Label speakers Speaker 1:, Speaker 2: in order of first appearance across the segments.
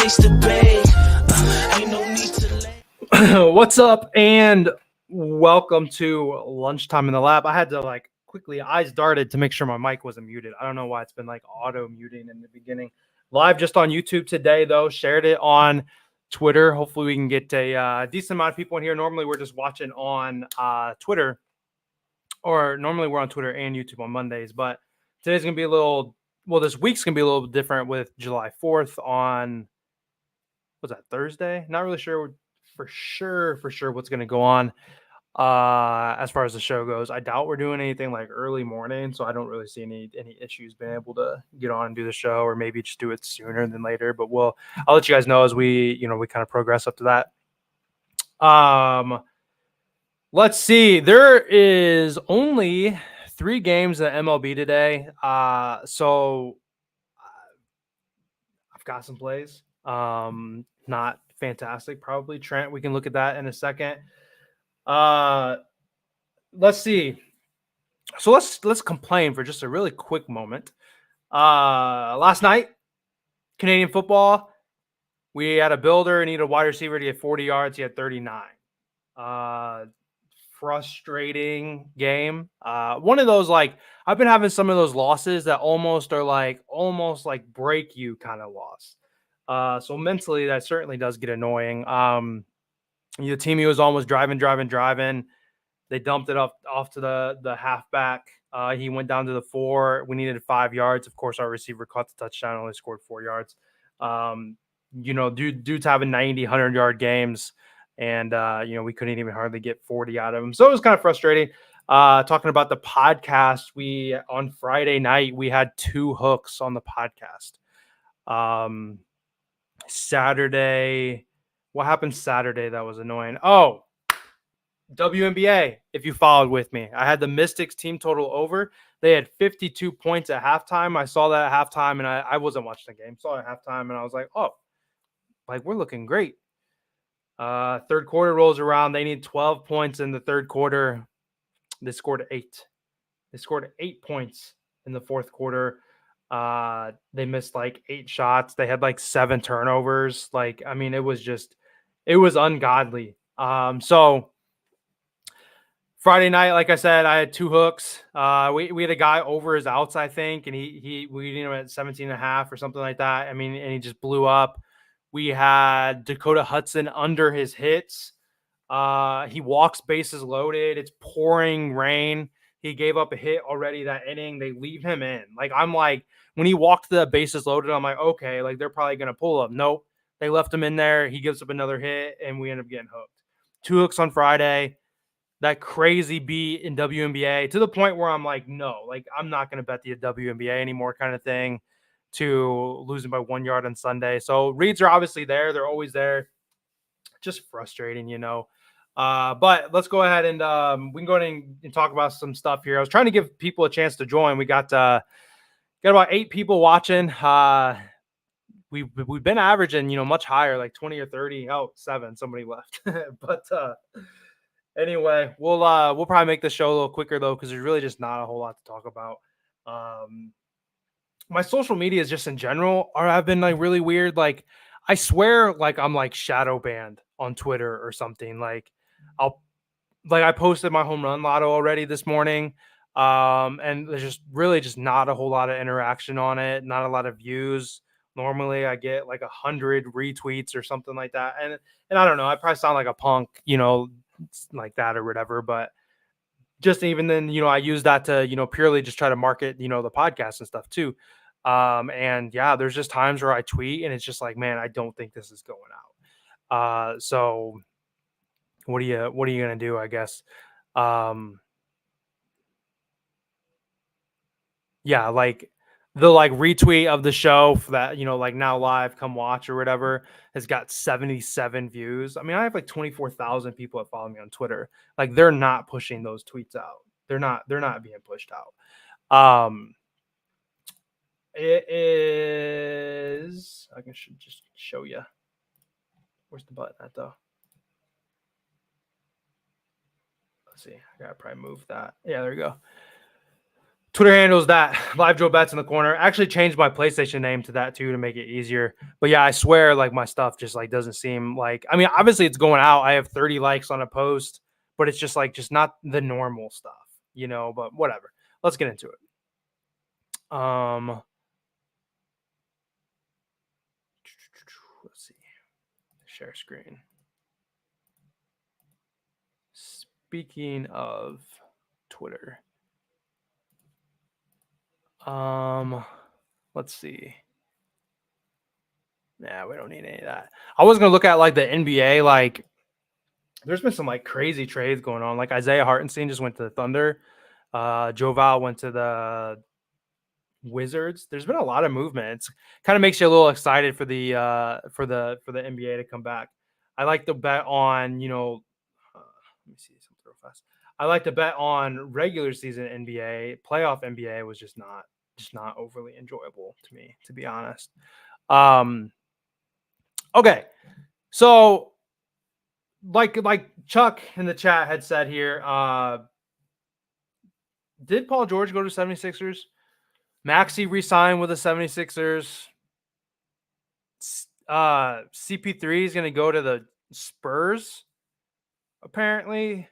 Speaker 1: place to be. Ain't no need to
Speaker 2: What's up, and welcome to Lunchtime in the Lab. I had to quickly eyes darted to make sure my mic wasn't muted. I don't know why it's been auto muting in the beginning. Live just on YouTube today, though. Shared it on Twitter. Hopefully, we can get a decent amount of people in here. Normally, we're just watching on Twitter, or normally we're on Twitter and YouTube on Mondays. But today's gonna be a little. Well, this week's gonna be a little different with July 4th on. Was that Thursday? Not really sure for sure what's going to go on as far as the show goes. I doubt we're doing anything like early morning, so I don't really see any issues being able to get on and do the show, or maybe just do it sooner than later. But I'll let you guys know as we kind of progress up to that. Let's see. There is only 3 games in MLB today. So I've got some plays. Not fantastic, probably. Trent, we can look at that in a second. Let's see. So let's complain for just a really quick moment. Last night, Canadian football, we had a builder and needed a wide receiver to get 40 yards. He had 39. Frustrating game. One of those, I've been having some of those losses that almost like break you kind of loss. So mentally, that certainly does get annoying. The team he was on was driving. They dumped it off to the halfback. He went down to the 4. We needed 5 yards. Of course, our receiver caught the touchdown, only scored 4 yards. Dude's having 90, 100-yard games, and we couldn't even hardly get 40 out of him. So it was kind of frustrating. Talking about the podcast, on Friday night, we had 2 hooks on the podcast. Saturday, what happened Saturday that was annoying? Oh, WNBA, if you followed with me. I had the Mystics team total over. They had 52 points at halftime. I saw that at halftime, and I wasn't watching the game. Saw it at halftime, and I was like, oh, we're looking great. Third quarter rolls around. They need 12 points in the third quarter. They scored 8. They scored 8 points in the fourth quarter. They missed 8 shots. They had 7 turnovers. It was ungodly. So Friday night, like I said, I had 2 hooks. We had a guy over his outs, I think, and we him at 17.5 or something like that. And he just blew up. We had Dakota Hudson under his hits. He walks bases loaded. It's pouring rain. He gave up a hit already that inning. They leave him in. When he walked the bases loaded, I'm like, okay, they're probably going to pull him. Nope. They left him in there. He gives up another hit, and we end up getting hooked. 2 hooks on Friday. That crazy beat in WNBA to the point where I'm like, no, I'm not going to bet the WNBA anymore kind of thing, to losing by 1 yard on Sunday. So reads are obviously there. They're always there. Just frustrating, But let's go ahead and we can go ahead and talk about some stuff here. I was trying to give people a chance to join. We got about 8 people watching. We've been averaging, much higher, like 20 or 30. Oh, 7. Somebody left. But anyway, we'll probably make the show a little quicker though, because there's really just not a whole lot to talk about. My social media is just in general have been really weird. I swear, I'm shadow banned on Twitter or something. I posted my home run lotto already this morning. And there's just not a whole lot of interaction on it, not a lot of views. Normally I get 100 retweets or something like that. And I don't know, I probably sound like a punk, like that or whatever, but just even then, I use that to, purely just try to market, the podcast and stuff too. And yeah, there's just times where I tweet and it's just man, I don't think this is going out. So what are you going to do, I guess? Yeah, the retweet of the show for that, now live, come watch or whatever, has got 77 views. I have 24,000 people that follow me on Twitter. They're not pushing those tweets out. They're not being pushed out. It is, should just show you. Where's the button at though? Let's see. I gotta probably move that. Yeah, there we go. Twitter handle is that Live Joe Bets in the corner. I actually changed my PlayStation name to that too to make it easier. But yeah, I swear, like my stuff just like doesn't seem like. I mean, obviously it's going out. I have 30 likes on a post, but it's just like just not the normal stuff, you know. But whatever. Let's get into it. Let's see. Share screen. Speaking of Twitter, let's see. Nah, we don't need any of that. I was gonna look at like the NBA. Like, there's been some like crazy trades going on. Like Isaiah Hartenstein just went to the Thunder. Joe Val went to the Wizards. There's been a lot of movement. It's kind of makes you a little excited for the NBA to come back. I like to bet on let me see something real fast. I like to bet on regular season NBA. Playoff NBA was just not overly enjoyable to me, to be honest. Okay, so like Chuck in the chat had said here, did Paul George go to 76ers? Maxey re-signed with the 76ers. CP3 is going to go to the Spurs, apparently.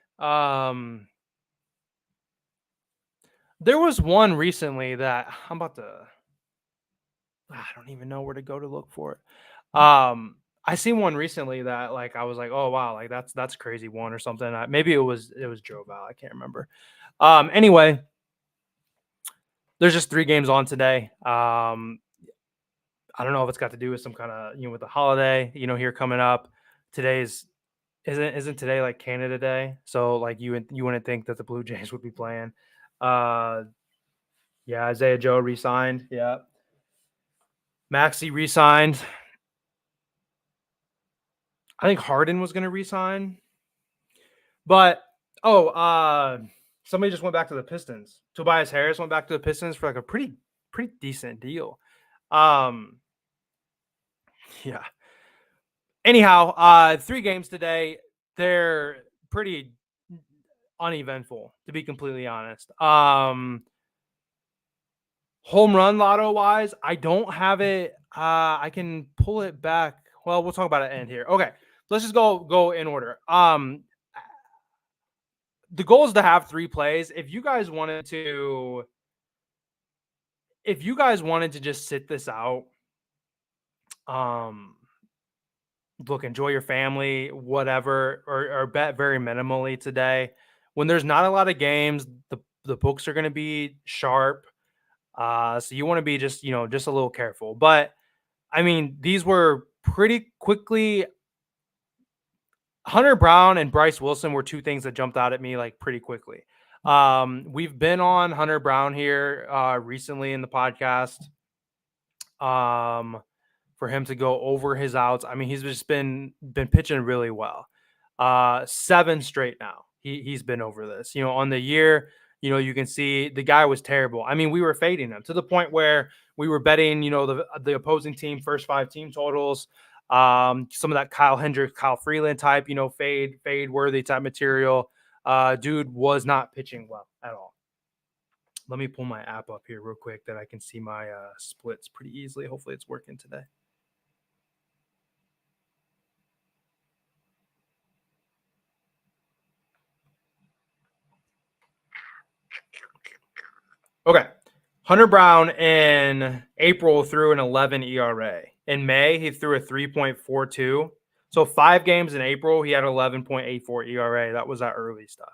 Speaker 2: There was one recently that I'm about to. I don't even know where to go to look for it. I seen one recently that like I was like, oh wow, like that's a crazy one or something. Maybe it was Joe Val. I can't remember. Anyway, there's just 3 games on today. I don't know if it's got to do with some kind of with the holiday here coming up. Today's isn't today like Canada Day? So like you wouldn't think that the Blue Jays would be playing. Yeah, Isaiah Joe re-signed. Yeah, Maxey re-signed. I think Harden was going to re-sign, but somebody just went back to the Pistons. Tobias Harris went back to the Pistons for like a pretty decent deal. Yeah. Anyhow, 3 games today. They're pretty uneventful, to be completely honest. Home run lotto wise, I don't have it. I can pull it back. Well, we'll talk about it at the end here. Okay, let's just go in order. The goal is to have 3 plays. If you guys wanted to just sit this out, look, enjoy your family, whatever, or bet very minimally today. When there's not a lot of games, the books are going to be sharp. So you want to be just a little careful. But I mean, these were pretty quickly. Hunter Brown and Bryce Wilson were 2 things that jumped out at me like pretty quickly. We've been on Hunter Brown here recently in the podcast. For him to go over his outs. I mean, he's just been pitching really well. 7 straight now. He's been over this. On the year, you can see the guy was terrible. I mean, we were fading him to the point where we were betting, the opposing team first 5 team totals. Some of that Kyle Hendricks, Kyle Freeland type, fade worthy type material. Dude was not pitching well at all. Let me pull my app up here real quick that I can see my splits pretty easily. Hopefully it's working today. Okay. Hunter Brown in April threw an 11 ERA. In May, he threw a 3.42. So 5 games in April, he had 11.84 ERA. That was that early stuff.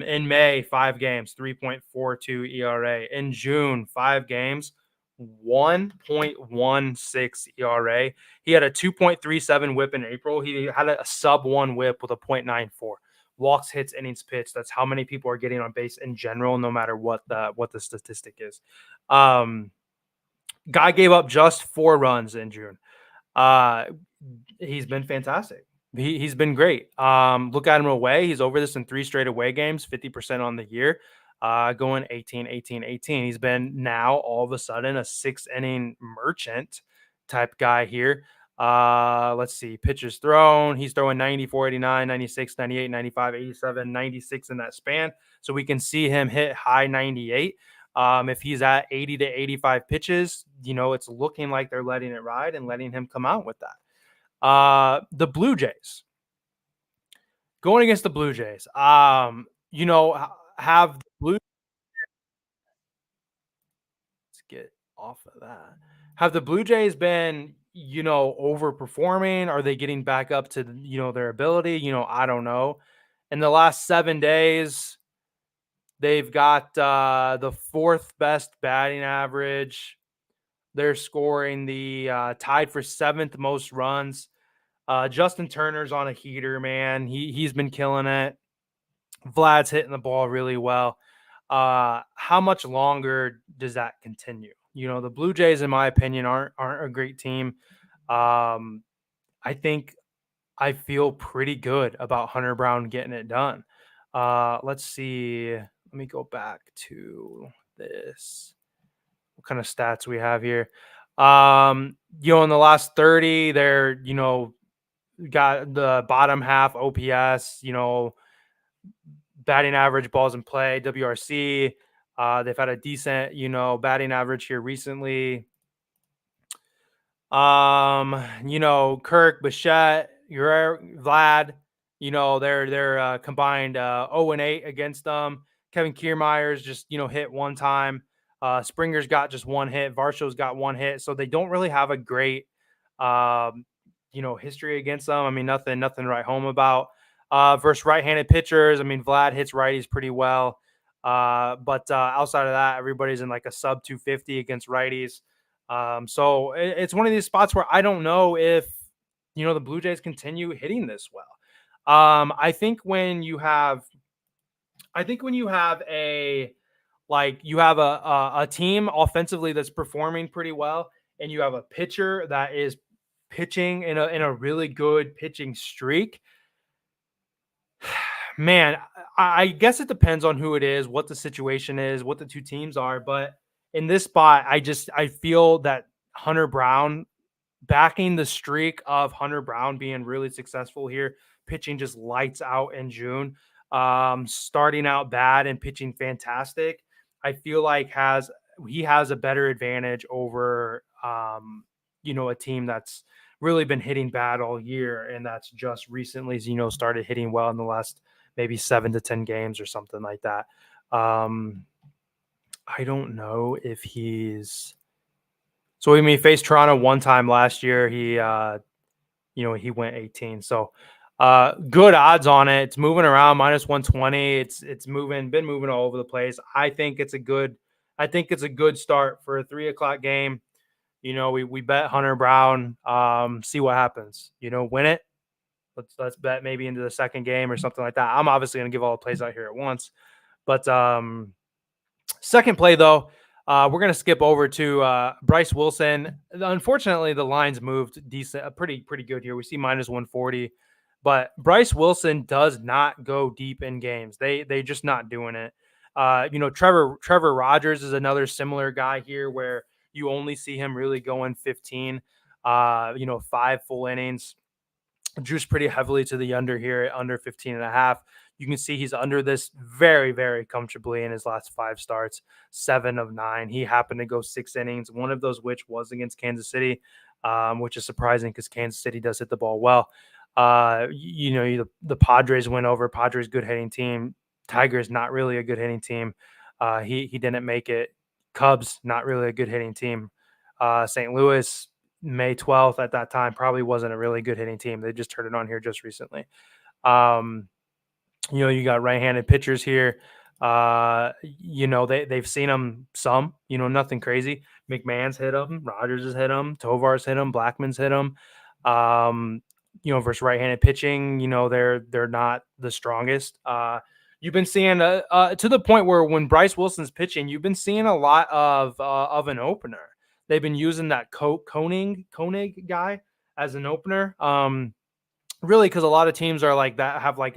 Speaker 2: In May, 5 games, 3.42 ERA. In June, 5 games, 1.16 ERA. He had a 2.37 whip in April. He had a sub 1 whip with a 0.94. Walks, hits, innings pitched. That's how many people are getting on base in general, no matter what the statistic is. Guy gave up just 4 runs in June. He's been fantastic. He's been great. Look at him away. He's over this in 3 straight away games, 50% on the year, going 18, 18, 18. He's been now all of a sudden a 6 inning merchant type guy here. Let's see, pitches thrown. He's throwing 94, 89, 96, 98, 95, 87, 96 in that span. So we can see him hit high 98. If he's at 80 to 85 pitches, it's looking like they're letting it ride and letting him come out with that. The Blue Jays going against the Blue Jays. Have the Blue Let's get off of that. Have the Blue Jays been, overperforming? Are they getting back up to, their ability? I don't know. In the last 7 days, they've got the fourth best batting average. They're scoring the tied for seventh most runs. Justin Turner's on a heater, man. He's been killing it. Vlad's hitting the ball really well. How much longer does that continue? The Blue Jays, in my opinion, aren't a great team. I think I feel pretty good about Hunter Brown getting it done. Let's see. Let me go back to this. What kind of stats we have here? In the last 30, they're, got the bottom half OPS, batting average, balls in play, WRC. They've had a decent, batting average here recently. Kirk, Bichette, Vlad, they're combined 0-8 against them. Kevin Kiermaier's just, hit one time. Springer's got just one hit. Varsho's got one hit. So they don't really have a great, history against them. I mean, nothing to write home about. Versus right-handed pitchers, I mean, Vlad hits righties pretty well. But outside of that, everybody's in like a sub 250 against righties. So it's one of these spots where I don't know if, the Blue Jays continue hitting this well. I think when you have a team offensively that's performing pretty well, and you have a pitcher that is pitching in a really good pitching streak. Man, I guess it depends on who it is, what the situation is, what the two teams are. But in this spot, I feel that Hunter Brown, backing the streak of Hunter Brown being really successful here, pitching just lights out in June, starting out bad and pitching fantastic. I feel like he has a better advantage over a team that's really been hitting bad all year, and that's just recently, started hitting well in the last maybe 7 to 10 games or something like that. I don't know if he's so when he faced Toronto one time last year, he went 18. So good odds on it. It's moving around -120. It's been moving all over the place. I think it's a good start for a 3:00 game. We bet Hunter Brown, see what happens, win it. Let's bet maybe into the second game or something like that. I'm obviously going to give all the plays out here at once, but second play though, we're going to skip over to Bryce Wilson. Unfortunately, the lines moved decent, pretty good here. We see -140, but Bryce Wilson does not go deep in games. They just not doing it. Trevor Rogers is another similar guy here where you only see him really going 15, 5 full innings. Juiced pretty heavily to the under here at under 15 and a half. You can see he's under this very, very comfortably in his last 5 starts, 7 of 9. He happened to go 6 innings, one of those which was against Kansas City, which is surprising because Kansas City does hit the ball well. The Padres went over. Padres good hitting team. Tigers not really a good hitting team. He didn't make it. Cubs not really a good hitting team. St. Louis May 12th at that time probably wasn't a really good hitting team. They just turned it on here just recently. You got right-handed pitchers here. They've seen them some, nothing crazy. McMahon's hit them. Rogers has hit them. Tovar's hit them. Blackman's hit them. Versus right-handed pitching, they're not the strongest. You've been seeing to the point where when Bryce Wilson's pitching, you've been seeing a lot of an opener. They've been using that Koenig guy as an opener. Really, because a lot of teams are like that, have like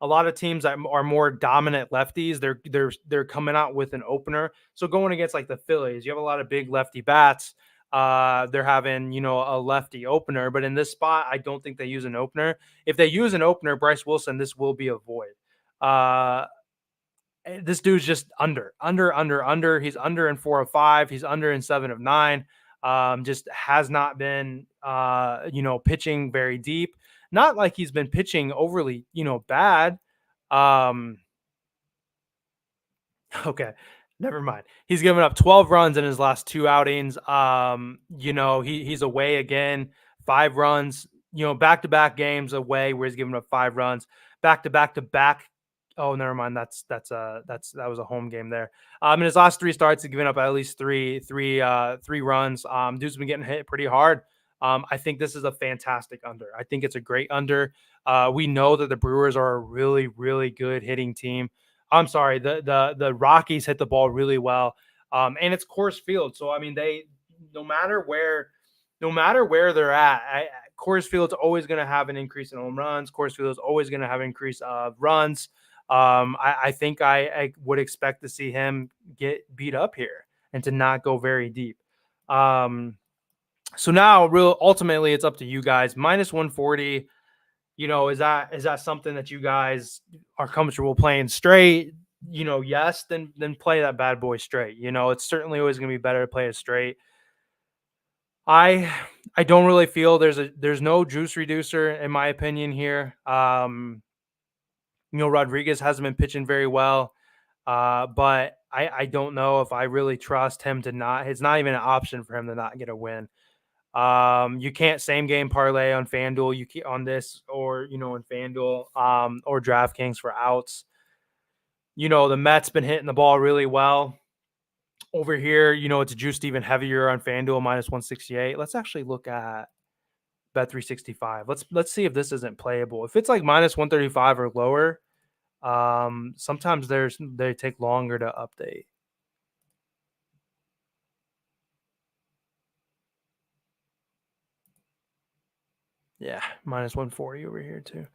Speaker 2: a lot of teams that are more dominant lefties. They're coming out with an opener. So going against like the Phillies, you have a lot of big lefty bats. they're having, a lefty opener. But in this spot, I don't think they use an opener. If they use an opener, Bryce Wilson, this will be a void. This dude's just under. He's under in 4 of 5. He's under in 7 of 9. Just has not been, pitching very deep. Not like he's been pitching overly, bad. Um, Okay, never mind. He's given up 12 runs in his last 2 outings. He's away again, 5 runs. Back-to-back games away where he's given up 5 runs. Back to back. Oh, never mind. That was a home game there. In his last 3 starts, he's given up at least three runs. Dude's been getting hit pretty hard. I think this is a fantastic under. I think it's a great under. We know that the Brewers are a really, really good hitting team. I'm sorry, the Rockies hit the ball really well, and it's Coors Field. So I mean, they no matter where, no matter where they're at, Coors Field's always going to have an increase in home runs. Coors Field is always going to have an increase of runs. I think I would expect to see him get beat up here and to not go very deep. So now, real ultimately, it's up to you guys. Minus 140. Is that something that you guys are comfortable playing straight? Yes, then play that bad boy straight. It's certainly always going to be better to play it straight. I I don't really feel there's no juice reducer in my opinion here. Rodriguez hasn't been pitching very well, but I don't know if I really trust him to not. It's not even an option for him to not get a win. You can't same game parlay on FanDuel. You can on this or in FanDuel or DraftKings for outs. The Mets been hitting the ball really well over here. It's juiced even heavier on FanDuel minus 168. Let's actually look at Bet 365. Let's see if this isn't playable. If it's like minus 135 or lower, sometimes they take longer to update. Yeah, minus 140 over here too.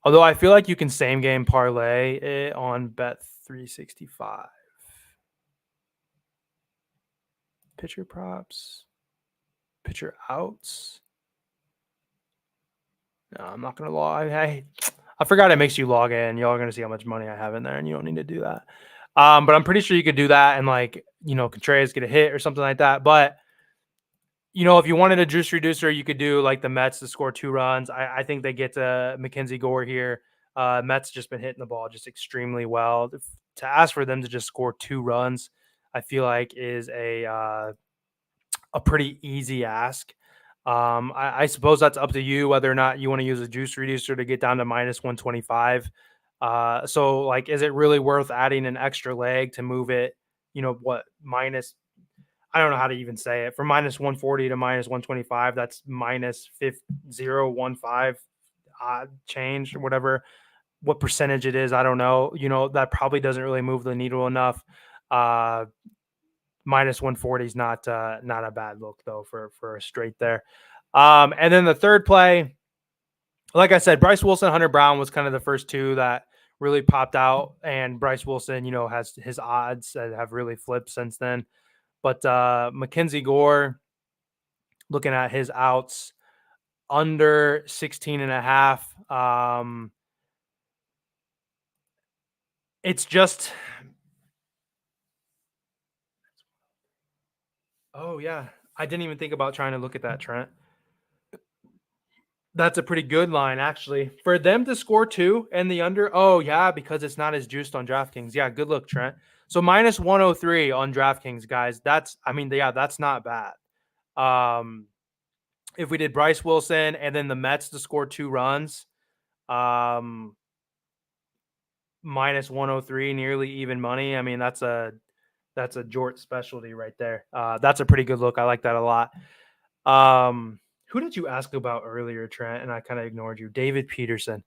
Speaker 2: Although I feel like you can same game parlay it on Bet 365. Pitcher props, pitcher outs. No, I'm not gonna log. I forgot it makes you log in. Y'all are gonna see how much money I have in there, and you don't need to do that. But I'm pretty sure you could do that and Contreras get a hit or something like that. But if you wanted a juice reducer, you could do like the Mets to score 2 runs. I think they get to Mackenzie Gore here. Mets just been hitting the ball just extremely well. To ask for them to just score 2 runs, I feel like is a pretty easy ask. I suppose that's up to you whether or not you want to use a juice reducer to get down to minus 125. So is it really worth adding an extra leg to move it? Minus I don't know how to even say it. From minus 140 to minus 125, that's minus 0.15 change or whatever. What percentage it is, I don't know. That probably doesn't really move the needle enough. Minus 140 is not a bad look though for a straight there. And then the third play, like I said, Bryce Wilson, Hunter Brown was kind of the first two that really popped out, and Bryce Wilson, has his odds that have really flipped since then. But Mackenzie Gore, looking at his outs, under 16 and a half. It's just, oh, yeah. I didn't even think about trying to look at that, Trent. That's a pretty good line, actually. For them to score 2 and the under, oh, yeah, because it's not as juiced on DraftKings. Yeah, good look, Trent. So minus 103 on DraftKings, guys. That's not bad. If we did Bryce Wilson and then the Mets to score 2 runs, minus 103, nearly even money. I mean, that's a Jort specialty right there. That's a pretty good look. I like that a lot. Who did you ask about earlier, Trent? And I kind of ignored you. David Peterson.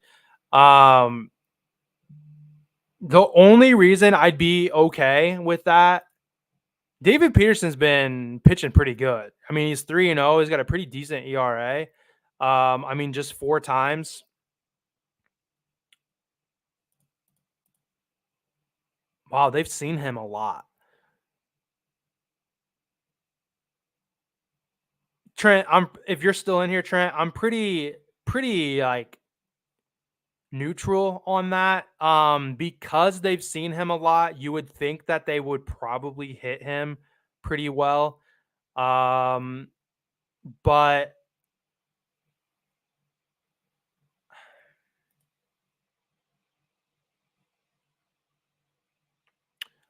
Speaker 2: The only reason I'd be okay with that, David Peterson's been pitching pretty good. I mean, he's 3-0. He's got a pretty decent ERA. I mean, just 4 times. Wow, they've seen him a lot. Trent, if you're still in here, Trent, I'm pretty like neutral on that. Because they've seen him a lot, you would think that they would probably hit him pretty well. Um, but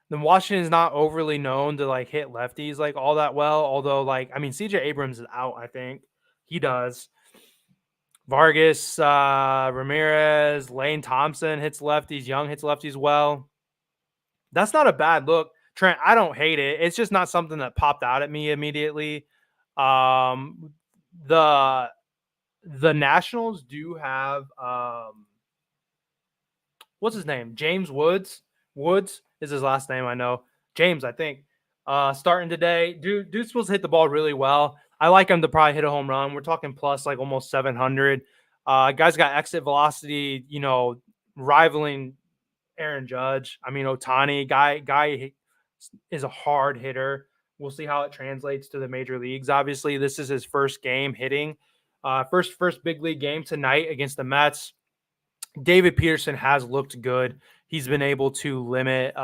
Speaker 2: then Washington's not overly known to like hit lefties like all that well. Although, like, I mean, CJ Abrams is out, I think. He does. Vargas, Ramirez, Lane Thompson hits lefties. Young hits lefties well. That's not a bad look, Trent. I don't hate it. It's just not something that popped out at me immediately. Um, the Nationals do have what's his name? James Woods. Woods is his last name. I know James. I think starting today. Dude's supposed to hit the ball really well. I like him to probably hit a home run. We're talking plus like almost 700. Guy's got exit velocity. Rivaling Aaron Judge. I mean, Ohtani guy is a hard hitter. We'll see how it translates to the major leagues. Obviously, this is his first game hitting. First big league game tonight against the Mets. David Peterson has looked good. He's been able to limit,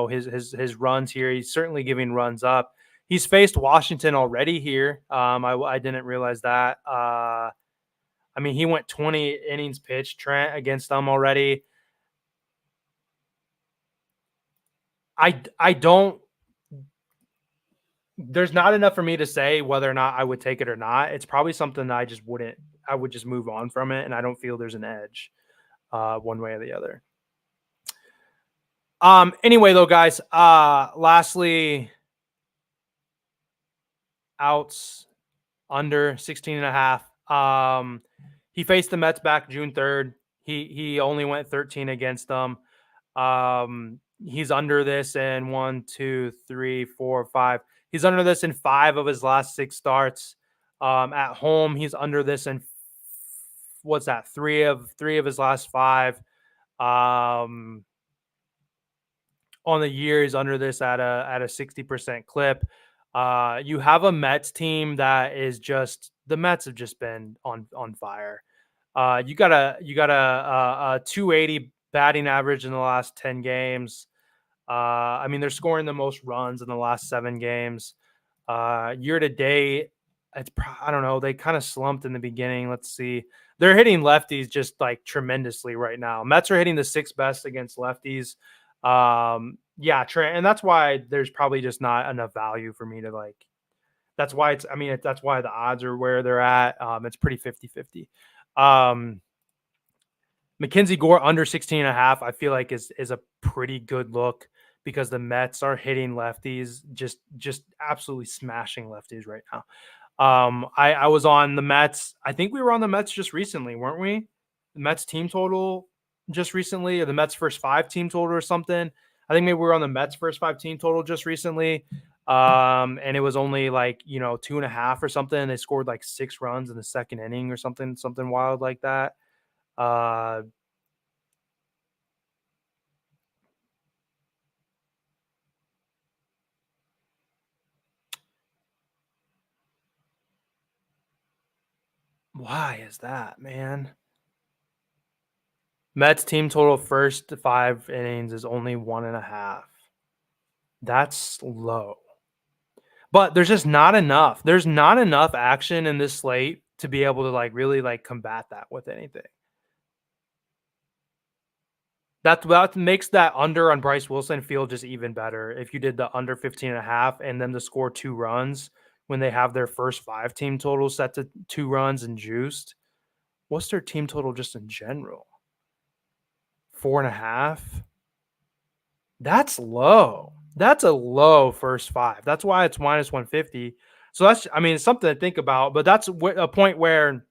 Speaker 2: his runs here. He's certainly giving runs up. He's faced Washington already here. I didn't realize that. I mean, he went 20 innings pitched, Trent, against them already. I don't. There's not enough for me to say whether or not I would take it or not. It's probably something that I just wouldn't. I would just move on from it, and I don't feel there's an edge, one way or the other. Anyway, though, guys. Lastly, outs under 16.5. He faced the Mets back June 3rd. He only went 13 against them. He's under this in 1, 2, 3, 4, 5. He's under this in 5 of his last 6 starts. At home, he's under this in what's that? 3 of his last 5. On the year, he's under this at a 60% clip. You have a Mets team that is just the Mets have just been on fire. You got a 280 batting average in the last 10 games. I mean, they're scoring the most runs in the last 7 games. Year to date, I don't know. They kind of slumped in the beginning. Let's see. They're hitting lefties just like tremendously right now. Mets are hitting the 6th best against lefties. Yeah, Trent, and that's why there's probably just not enough value for me to like. That's why that's why the odds are where they're at. It's pretty 50-50. Mackenzie Gore under 16.5, I feel like is a pretty good look because the Mets are hitting lefties, just absolutely smashing lefties right now. I was on the Mets. I think we were on the Mets just recently, weren't we? The Mets team total just recently, or the Mets first 5 team total or something. I think maybe we were on the Mets first 5 team total just recently. And it was only like, 2.5 or something. They scored like 6 runs in the second inning or something wild like that. Why is that, man? Mets team total first 5 innings is only 1.5. That's low. But there's just not enough. There's not enough action in this slate to be able to like really like combat that with anything. That makes that under on Bryce Wilson feel just even better. If you did the under 15.5 and then to score 2 runs when they have their first 5 team total set to 2 runs and juiced. What's their team total just in general? 4.5. That's low. That's a low first 5. That's why it's minus 150. So it's something to think about, but that's a point where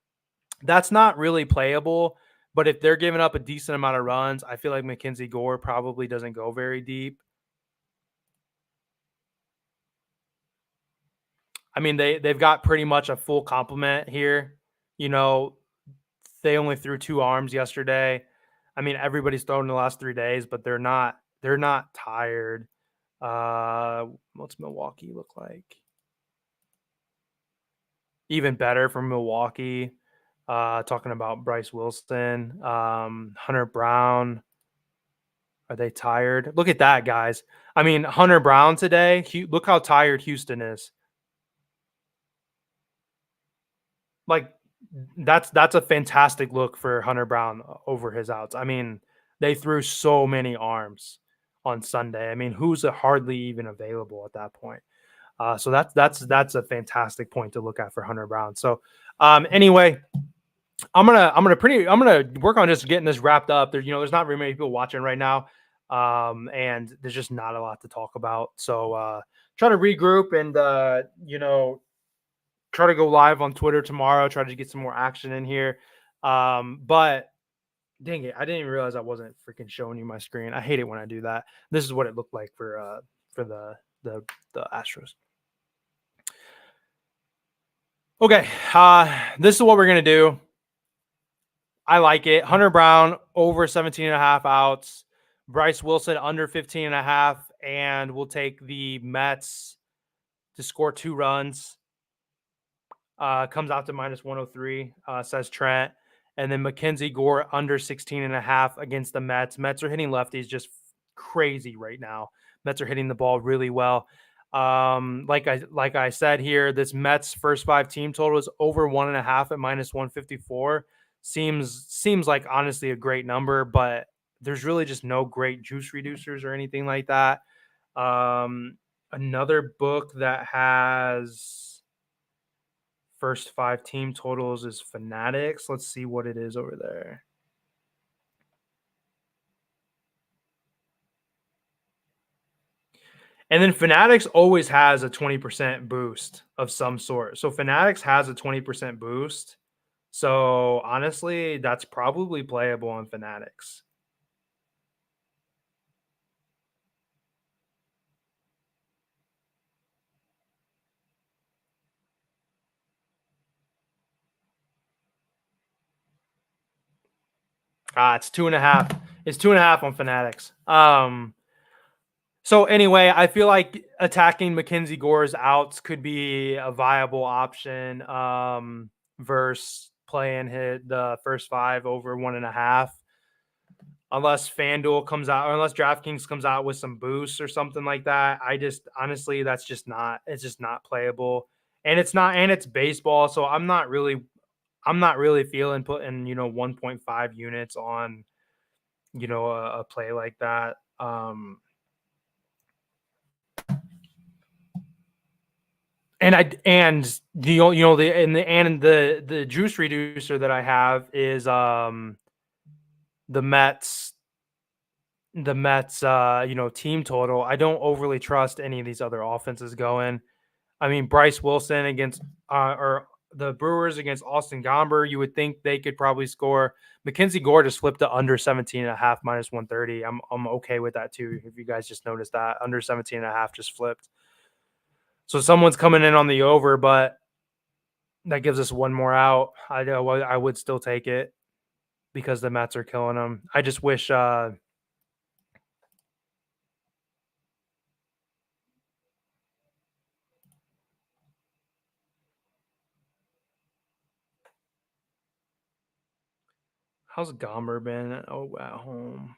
Speaker 2: that's not really playable. But if they're giving up a decent amount of runs, I feel like Mackenzie Gore probably doesn't go very deep. I mean, they've got pretty much a full complement here. They only threw 2 arms yesterday. I mean, everybody's thrown in the last 3 days, but they're not tired. What's Milwaukee look like? even better from Milwaukee. Talking about Bryce Wilson, Hunter Brown. Are they tired? Look at that, guys. I mean, Hunter Brown today. Look how tired Houston is. Like that's a fantastic look for Hunter Brown over his outs. I mean, they threw so many arms on Sunday. I mean, who's hardly even available at that point? So that's a fantastic point to look at for Hunter Brown. So anyway, I'm gonna work on just getting this wrapped up. There's not very many people watching right now, and there's just not a lot to talk about. So try to regroup and try to go live on Twitter tomorrow. Try to get some more action in here. But dang it, I didn't even realize I wasn't freaking showing you my screen. I hate it when I do that. This is what it looked like for the Astros. Okay, this is what we're gonna do. I like it. Hunter Brown over 17 and a half outs. Bryce Wilson under 15 and a half, and we'll take the Mets to score 2 runs. Comes out to minus 103, says Trent. And then Mackenzie Gore under 16 and a half against the Mets. Mets are hitting lefties just crazy right now. Mets are hitting the ball really well. Like I said here, this Mets first 5 team total is over 1.5 at minus 154. Seems like honestly a great number, but there's really just no great juice reducers or anything like that. Another book that has first 5 team totals is Fanatics. Let's see what it is over there. And then Fanatics always has a 20% boost of some sort. So Fanatics has a 20% boost. So honestly, that's probably playable on Fanatics. It's 2.5. It's 2.5 on Fanatics. So anyway, I feel like attacking Mackenzie Gore's outs could be a viable option versus playing hit the first 5 over 1.5. Unless FanDuel comes out, or unless DraftKings comes out with some boosts or something like that. I just honestly, it's just not playable. And it's baseball, so I'm not really feeling putting 1.5 units on a play like that. The juice reducer that I have is the Mets team total. I don't overly trust any of these other offenses going. I mean, Bryce Wilson against or the Brewers against Austin Gomber, you would think they could probably score. Mackenzie Gore just flipped to under 17 and a half minus 130. I'm okay with that too. If you guys just noticed that, under 17 and a half just flipped. So someone's coming in on the over, but that gives us one more out. I would still take it because the Mets are killing them. I just wish how's Gomber been at home?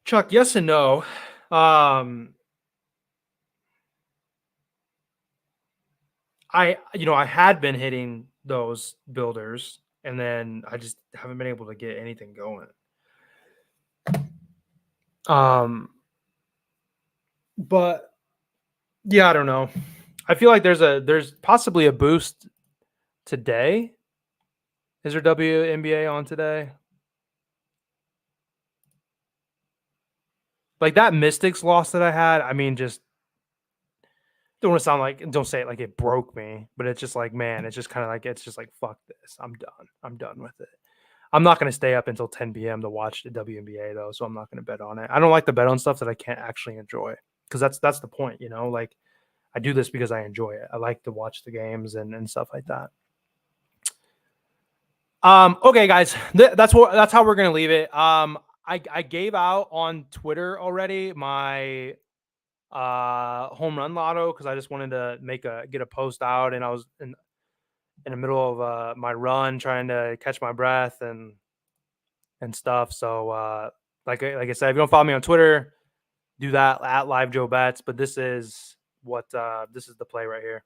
Speaker 2: Chuck, yes and no. I had been hitting those builders, and then I just haven't been able to get anything going. But yeah, I don't know. I feel like there's possibly a boost today. Is there WNBA on today? Like that Mystics loss that I had, I mean, just don't say it like it broke me, but it's just like, man, it's just kind of like, it's just like, fuck this. I'm done with it. I'm not going to stay up until 10 p.m. to watch the WNBA though, so I'm not going to bet on it. I don't like to bet on stuff that I can't actually enjoy, because that's the point, like I do this because I enjoy it. I like to watch the games and stuff like that. Okay, guys, that's how we're going to leave it. I gave out on Twitter already my home run lotto because I just wanted to get a post out, and I was in the middle of my run trying to catch my breath and stuff. So like I said, if you don't follow me on Twitter, do that at Live Joe Bets. But this is this is the play right here.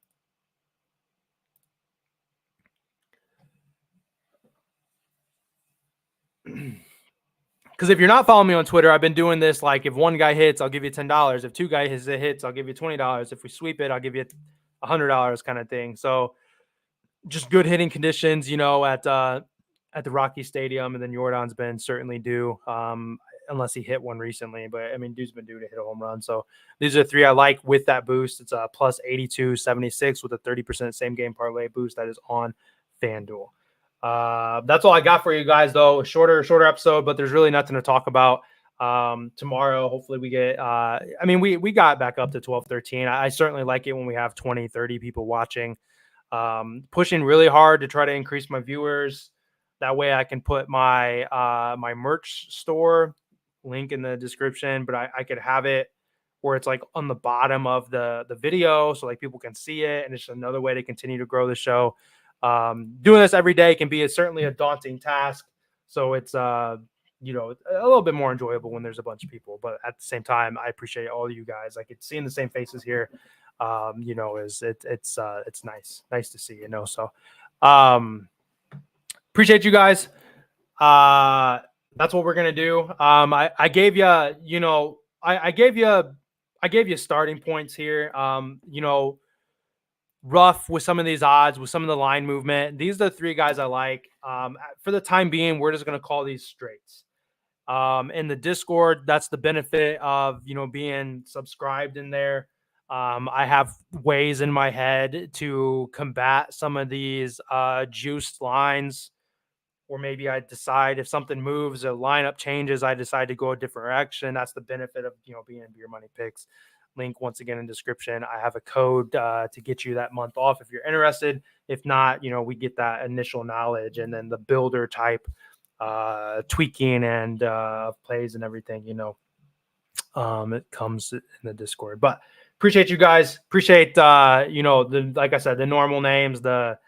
Speaker 2: Because if you're not following me on Twitter, I've been doing this like if one guy hits, I'll give you $10. If two guys hits, I'll give you $20. If we sweep it, I'll give you $100 kind of thing. So just good hitting conditions, at the Rocky Stadium, and then Jordan's been certainly due, unless he hit one recently. But I mean, dude's been due to hit a home run. So these are three I like with that boost. It's a plus 82.76 with a 30% same game parlay boost that is on FanDuel. That's all I got for you guys, though. A shorter episode, but there's really nothing to talk about. Tomorrow, hopefully we get, we got back up to 12, 13. I certainly like it when we have 20, 30 people watching. Pushing really hard to try to increase my viewers. That way I can put my my merch store link in the description, but I could have it where it's like on the bottom of the video so like people can see it, and it's just another way to continue to grow the show. Doing this every day can be certainly a daunting task, so it's a little bit more enjoyable when there's a bunch of people, but at the same time I appreciate all of you guys. I could seeing the same faces here, it's nice to see, so appreciate you guys. That's what we're gonna do. I gave you, I gave you starting points here. Rough with some of these odds, with some of the line movement. These are the three guys I like. For the time being, we're just gonna call these straights. In the Discord, that's the benefit of being subscribed in there. I have ways in my head to combat some of these juiced lines, or maybe I decide if something moves, a lineup changes, I decide to go a different direction. That's the benefit of being in Beer Money Picks. Link once again in description. I have a code to get you that month off if you're interested. If not, we get that initial knowledge and then the builder type tweaking and plays and everything. It comes in the Discord. But appreciate you guys. Appreciate like I said, the normal names, the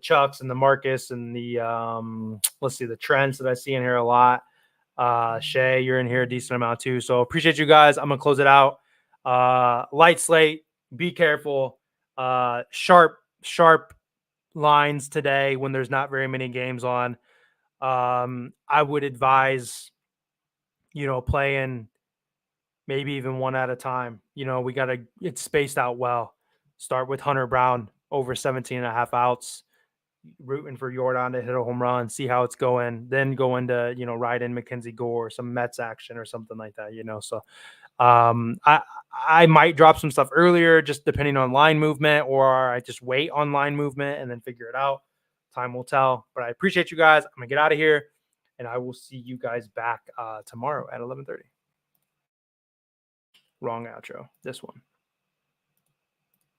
Speaker 2: Chucks and the Marcus and the the Trents that I see in here a lot. Shay, you're in here a decent amount too. So appreciate you guys. I'm gonna close it out. Light slate. Be careful. Sharp lines today when there's not very many games on. I would advise, playing maybe even one at a time. It's spaced out well. Start with Hunter Brown over 17.5 outs, rooting for Jordan to hit a home run, see how it's going, then go into, ride in Mackenzie Gore, some Mets action or something like that, So I might drop some stuff earlier, just depending on line movement, or I just wait on line movement and then figure it out. Time will tell. But I appreciate you guys. I'm gonna get out of here, and I will see you guys back tomorrow at 11:30. Wrong outro. This one.